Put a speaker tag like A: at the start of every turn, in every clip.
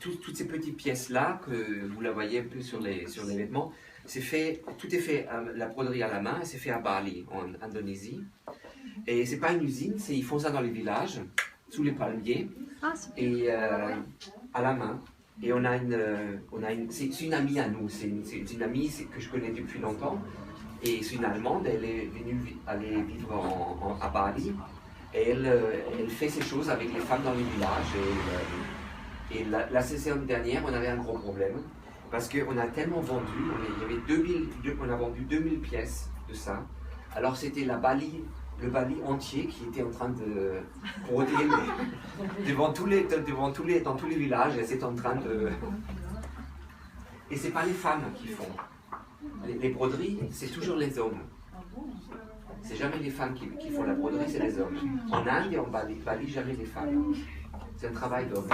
A: toutes ces petites pièces-là, que vous la voyez un peu sur les vêtements, tout est fait, la broderie à la main, c'est fait à Bali, en Indonésie. Et c'est pas une usine, ils font ça dans les villages, sous les palmiers, et à la main. Et c'est une amie à nous, c'est une amie que je connais depuis longtemps. Et c'est une Allemande, elle est venue vivre à Bali. Et elle fait ces choses avec les femmes dans les villages. Et la saison dernière, on avait un gros problème. Parce qu'on a tellement vendu, on a vendu 2000 pièces de ça. Alors c'était le Bali entier qui était en train de broder dans tous les villages. Et c'est en train de... Et c'est pas les femmes qui font. Les broderies, c'est toujours les hommes. C'est jamais les femmes qui font la broderie, c'est les hommes. En Inde et en Bali, jamais les femmes. C'est un travail d'homme.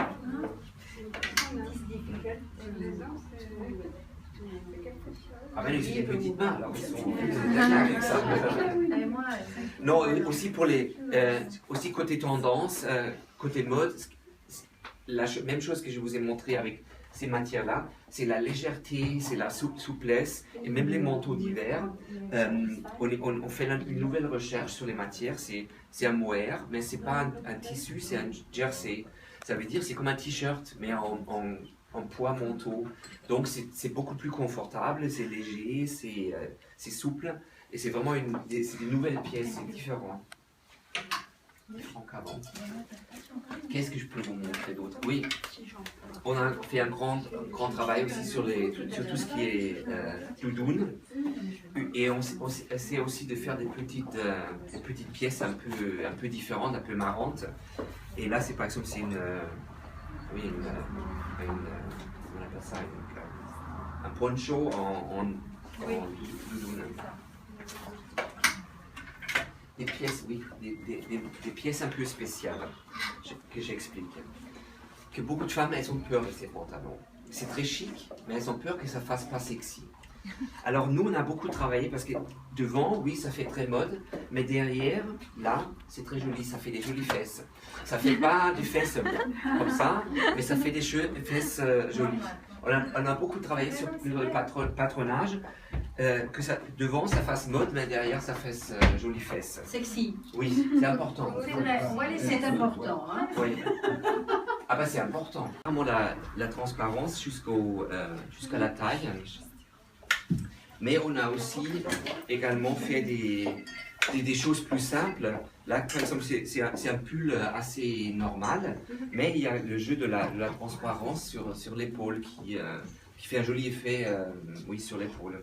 A: Ah ben ils ont des petites mains, alors ils sont avec ça. Non, aussi pour aussi côté tendance, côté mode, la même chose que je vous ai montré avec ces matières-là, c'est la légèreté, c'est la souplesse, et même les manteaux d'hiver. On fait une nouvelle recherche sur les matières, c'est un mohair, mais c'est pas un tissu, c'est un jersey. Ça veut dire c'est comme un t-shirt, mais en poids manteau. Donc c'est beaucoup plus confortable, c'est léger, c'est souple, et c'est vraiment des nouvelles pièces, c'est différent. Qu'avant. Qu'est-ce que je peux vous montrer d'autre? Oui, on a fait un grand travail aussi sur tout ce qui est doudoune, et on essaie aussi de faire des petites pièces un peu différentes, un peu marrantes. Et là, c'est par exemple, c'est comment on appelle ça, un poncho en doudoune. Des pièces, oui, des pièces un peu spéciales que j'explique. Que beaucoup de femmes, elles ont peur de ces pantalons. C'est très chic, mais elles ont peur que ça fasse pas sexy. Alors nous, on a beaucoup travaillé parce que devant, oui, ça fait très mode, mais derrière, là, c'est très joli, ça fait des jolies fesses. Ça fait pas des fesses comme ça, mais ça fait des fesses jolies. On a beaucoup travaillé sur le patronage, que devant ça fasse mode, mais derrière ça fasse jolies fesses.
B: Sexy.
A: Oui, c'est important.
B: C'est important. Hein.
A: Oui. Ah bah c'est important. Vraiment la transparence jusqu'à la taille. Mais on a aussi également fait des choses plus simples. Là, par exemple, c'est un pull assez normal, mais il y a le jeu de la transparence sur l'épaule qui fait un joli effet oui, sur l'épaule.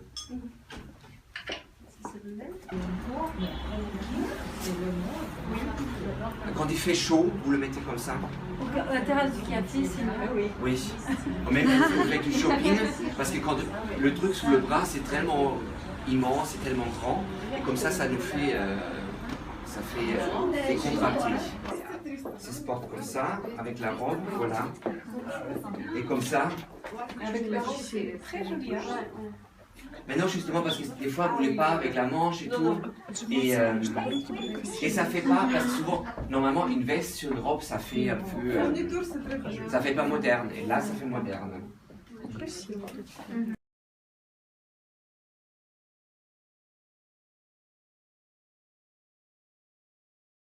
A: Quand il fait chaud, vous le mettez comme ça.
B: La terrasse du Chianti, c'est mieux.
A: Oui. On met du shopping, parce que quand le truc sous le bras, c'est tellement immense, c'est tellement grand, et comme ça nous fait, décontracter. Ça se porte comme ça, avec la robe, voilà. Et comme ça.
B: Avec la robe, c'est très joli.
A: Mais non, justement, parce que des fois, vous ne voulez pas avec la manche et tout. Et ça fait pas, parce que souvent, normalement, une veste sur une robe, ça fait un peu. Ça fait pas moderne. Et là, ça fait moderne.